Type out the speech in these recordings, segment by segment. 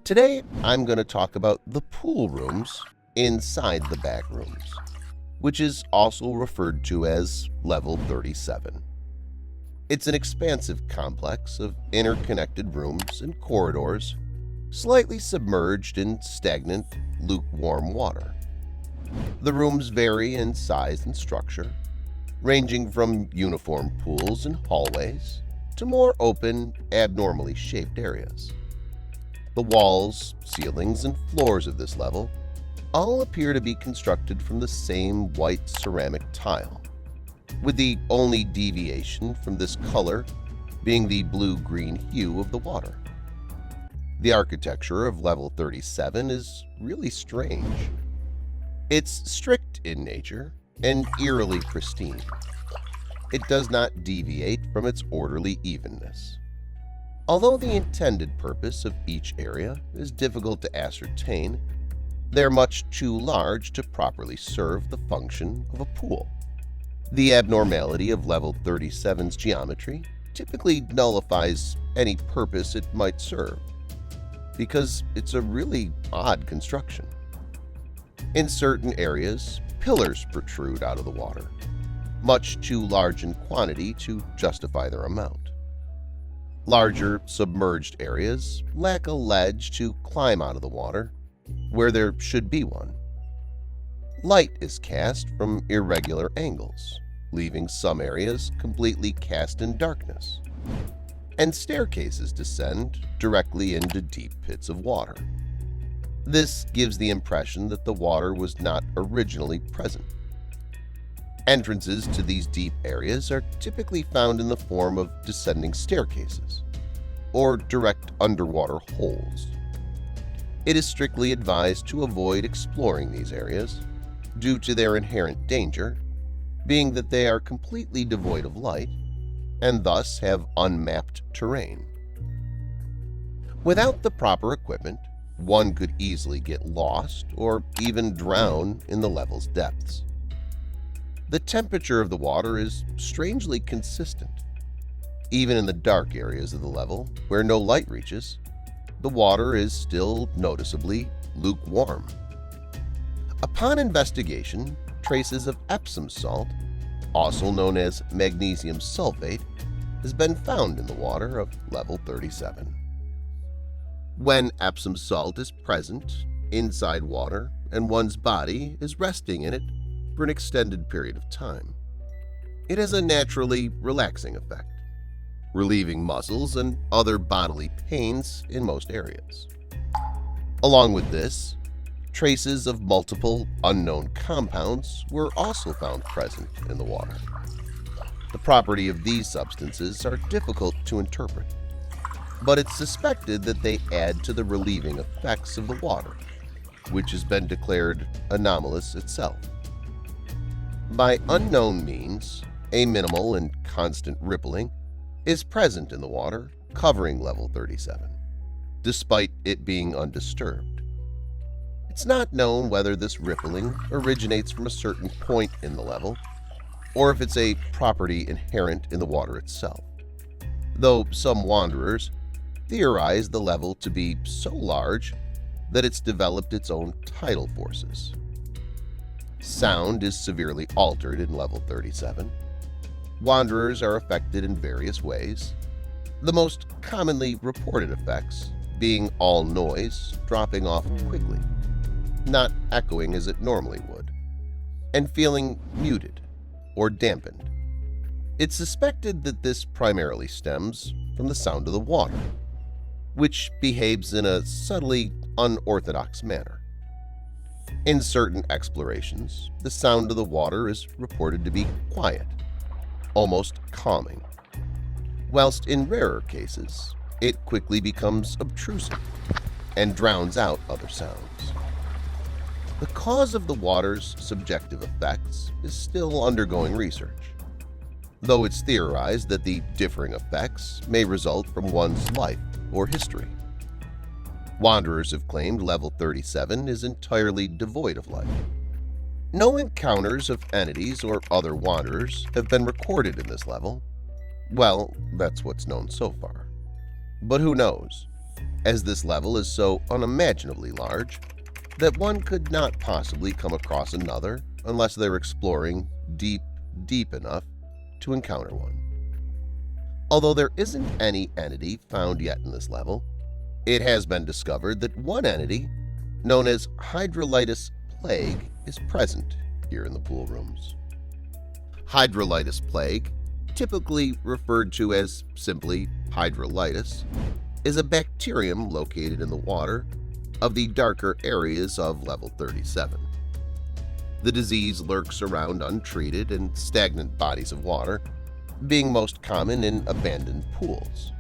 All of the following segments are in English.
Today, I'm going to talk about the pool rooms inside the backrooms, which is also referred to as Level 37. It's an expansive complex of interconnected rooms and corridors, slightly submerged in stagnant, lukewarm water. The rooms vary in size and structure, ranging from uniform pools and hallways to more open, abnormally shaped areas. The walls, ceilings, and floors of this level all appear to be constructed from the same white ceramic tile, with the only deviation from this color being the blue-green hue of the water. The architecture of Level 37 is really strange. It's strict in nature and eerily pristine. It does not deviate from its orderly evenness. Although the intended purpose of each area is difficult to ascertain, they're much too large to properly serve the function of a pool. The abnormality of Level 37's geometry typically nullifies any purpose it might serve, because it's a really odd construction. In certain areas, pillars protrude out of the water, much too large in quantity to justify their amount. Larger, submerged areas lack a ledge to climb out of the water, where there should be one. Light is cast from irregular angles, leaving some areas completely cast in darkness, and staircases descend directly into deep pits of water. This gives the impression that the water was not originally present. Entrances to these deep areas are typically found in the form of descending staircases or direct underwater holes. It is strictly advised to avoid exploring these areas due to their inherent danger, being that they are completely devoid of light and thus have unmapped terrain. Without the proper equipment, one could easily get lost or even drown in the level's depths. The temperature of the water is strangely consistent. Even in the dark areas of the level, where no light reaches, the water is still noticeably lukewarm. Upon investigation, traces of Epsom salt, also known as magnesium sulfate, has been found in the water of Level 37. When Epsom salt is present inside water and one's body is resting in it for an extended period of time, it has a naturally relaxing effect, relieving muscles and other bodily pains in most areas. Along with this, traces of multiple unknown compounds were also found present in the water. The property of these substances are difficult to interpret, but it's suspected that they add to the relieving effects of the water, which has been declared anomalous itself. By unknown means, a minimal and constant rippling is present in the water covering Level 37, despite it being undisturbed. It's not known whether this rippling originates from a certain point in the level, or if it's a property inherent in the water itself, though some wanderers theorize the level to be so large that it's developed its own tidal forces. Sound is severely altered in Level 37. Wanderers are affected in various ways, the most commonly reported effects being all noise dropping off quickly, not echoing as it normally would, and feeling muted or dampened. It's suspected that this primarily stems from the sound of the water, which behaves in a subtly unorthodox manner. In certain explorations, the sound of the water is reported to be quiet, almost calming, whilst in rarer cases, it quickly becomes obtrusive and drowns out other sounds. The cause of the water's subjective effects is still undergoing research, though it's theorized that the differing effects may result from one's life or history. Wanderers have claimed Level 37 is entirely devoid of life. No encounters of entities or other wanderers have been recorded in this level. Well, that's what's known so far. But who knows? as this level is so unimaginably large that one could not possibly come across another unless they're exploring deep enough to encounter one. Although there isn't any entity found yet in this level, it has been discovered that one entity, known as Hydrolitis Plague, is present here in the pool rooms. Hydrolitis Plague, typically referred to as simply hydrolitis, is a bacterium located in the water of the darker areas of level 37. The disease lurks around untreated and stagnant bodies of water, being most common in abandoned pools.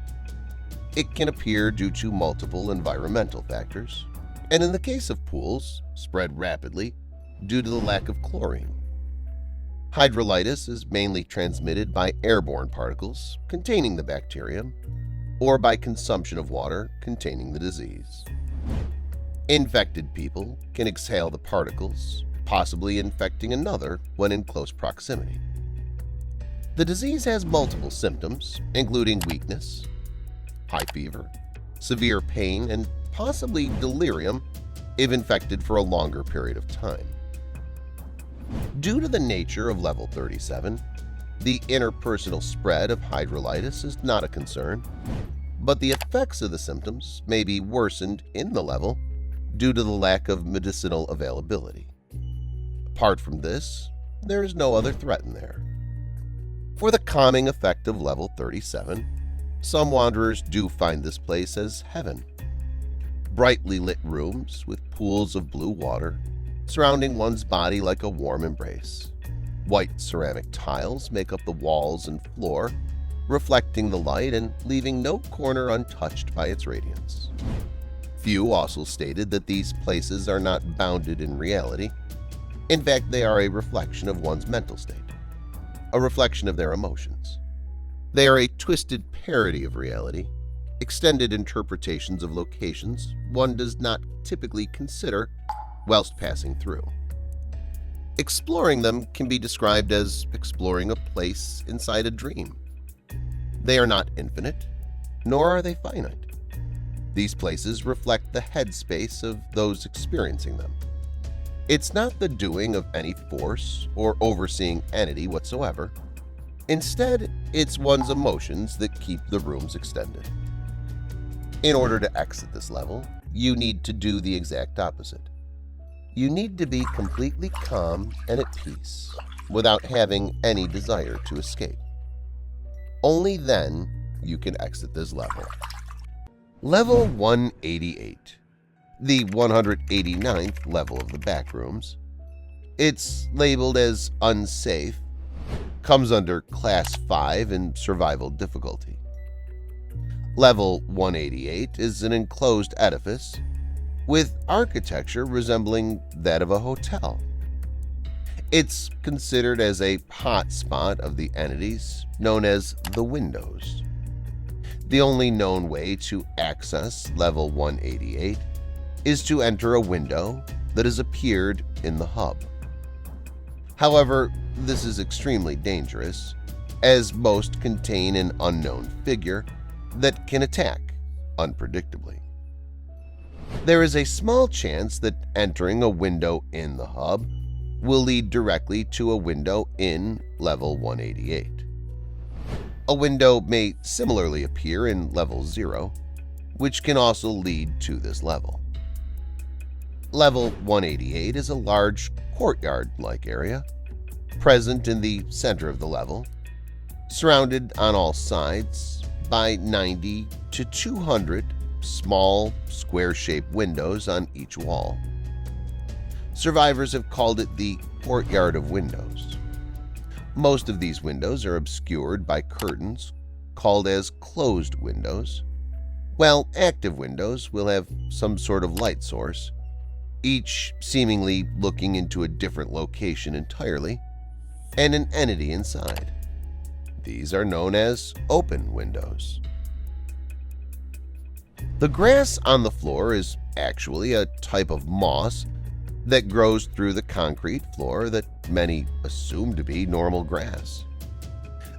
It can appear due to multiple environmental factors, and in the case of pools, spread rapidly due to the lack of chlorine. Hydrolitis is mainly transmitted by airborne particles containing the bacterium or by consumption of water containing the disease. Infected people can exhale the particles, possibly infecting another when in close proximity. The disease has multiple symptoms, including weakness, high fever, severe pain, and possibly delirium if infected for a longer period of time. Due to the nature of level 37, the interpersonal spread of hydrolitis is not a concern, but the effects of the symptoms may be worsened in the level due to the lack of medicinal availability. Apart from this, there is no other threat in there. For the calming effect of level 37, some wanderers do find this place as heaven. Brightly lit rooms with pools of blue water surrounding one's body like a warm embrace. White ceramic tiles make up the walls and floor, reflecting the light and leaving no corner untouched by its radiance. Few also stated that these places are not bounded in reality. In fact, they are a reflection of one's mental state, a reflection of their emotions. They are a twisted parody of reality, extended interpretations of locations one does not typically consider whilst passing through. Exploring them can be described as exploring a place inside a dream. They are not infinite, nor are they finite. These places reflect the headspace of those experiencing them. It's not the doing of any force or overseeing entity whatsoever. Instead, it's one's emotions that keep the rooms extended. In order to exit this level, you need to do the exact opposite. You need to be completely calm and at peace, without having any desire to escape. Only then you can exit this level. Level 188, the 189th level of the Backrooms. It's labeled as unsafe, comes under Class 5 in survival difficulty. Level 188 is an enclosed edifice with architecture resembling that of a hotel. It's considered as a hot spot of the entities known as the windows. The only known way to access level 188 is to enter a window that has appeared in the hub. However, this is extremely dangerous, as most contain an unknown figure that can attack unpredictably. There is a small chance that entering a window in the hub will lead directly to a window in level 188. A window may similarly appear in level 0, which can also lead to this level. Level 188 is a large courtyard-like area, present in the center of the level, surrounded on all sides by 90 to 200 small, square-shaped windows on each wall. Survivors have called it the courtyard of windows. Most of these windows are obscured by curtains called as closed windows, while active windows will have some sort of light source, each seemingly looking into a different location entirely, and an entity inside. These are known as open windows. The grass on the floor is actually a type of moss that grows through the concrete floor that many assume to be normal grass.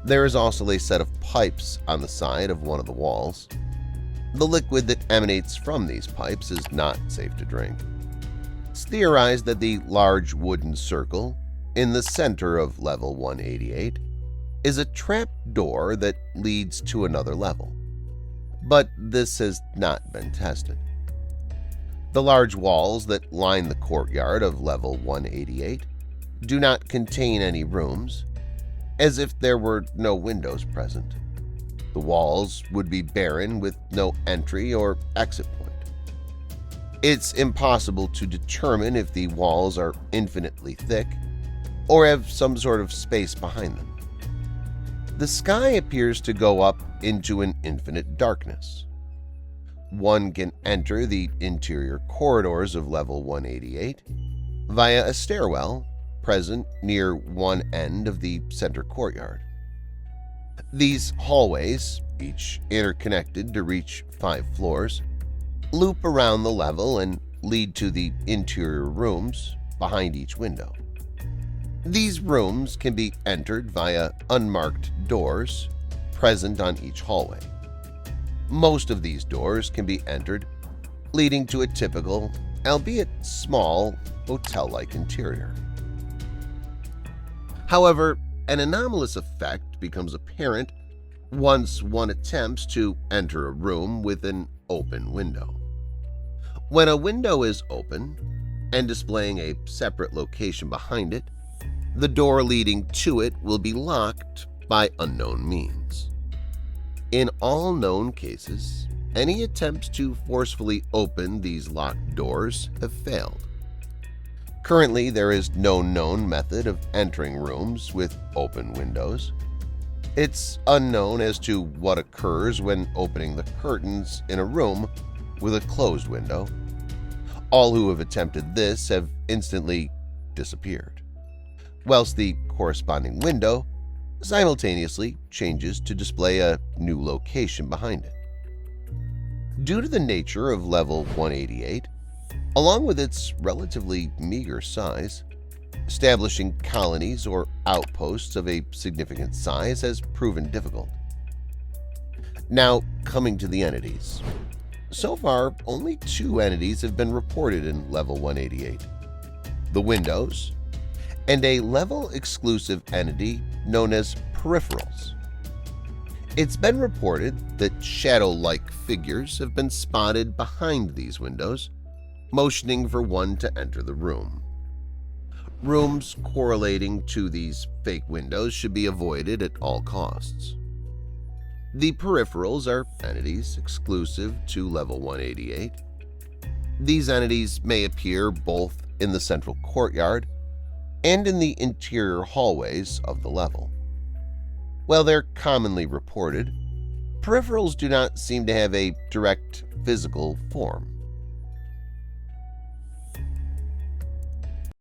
There is also a set of pipes on the side of one of the walls. The liquid that emanates from these pipes is not safe to drink. It's theorized that the large wooden circle in the center of level 188 is a trap door that leads to another level, but this has not been tested. The large walls that line the courtyard of level 188 do not contain any rooms, as if there were no windows present. The walls would be barren with no entry or exit point. It's impossible to determine if the walls are infinitely thick or have some sort of space behind them. The sky appears to go up into an infinite darkness. One can enter the interior corridors of level 188 via a stairwell present near one end of the center courtyard. These hallways, each interconnected to reach 5 floors, loop around the level and lead to the interior rooms behind each window. These rooms can be entered via unmarked doors present on each hallway. Most of these doors can be entered, leading to a typical, albeit small, hotel-like interior. However, an anomalous effect becomes apparent once one attempts to enter a room with an open window. When a window is open and displaying a separate location behind it, the door leading to it will be locked by unknown means. In all known cases, any attempts to forcefully open these locked doors have failed. Currently, there is no known method of entering rooms with open windows. It's unknown as to what occurs when opening the curtains in a room with a closed window. All who have attempted this have instantly disappeared, whilst the corresponding window simultaneously changes to display a new location behind it. Due to the nature of level 188, along with its relatively meager size, establishing colonies or outposts of a significant size has proven difficult. Now, coming to the entities. So far, only 2 entities have been reported in level 188. The windows, and a level-exclusive entity known as peripherals. It's been reported that shadow-like figures have been spotted behind these windows, motioning for one to enter the room. Rooms correlating to these fake windows should be avoided at all costs. The peripherals are entities exclusive to level 188. These entities may appear both in the central courtyard and in the interior hallways of the level. While they're commonly reported, peripherals do not seem to have a direct physical form.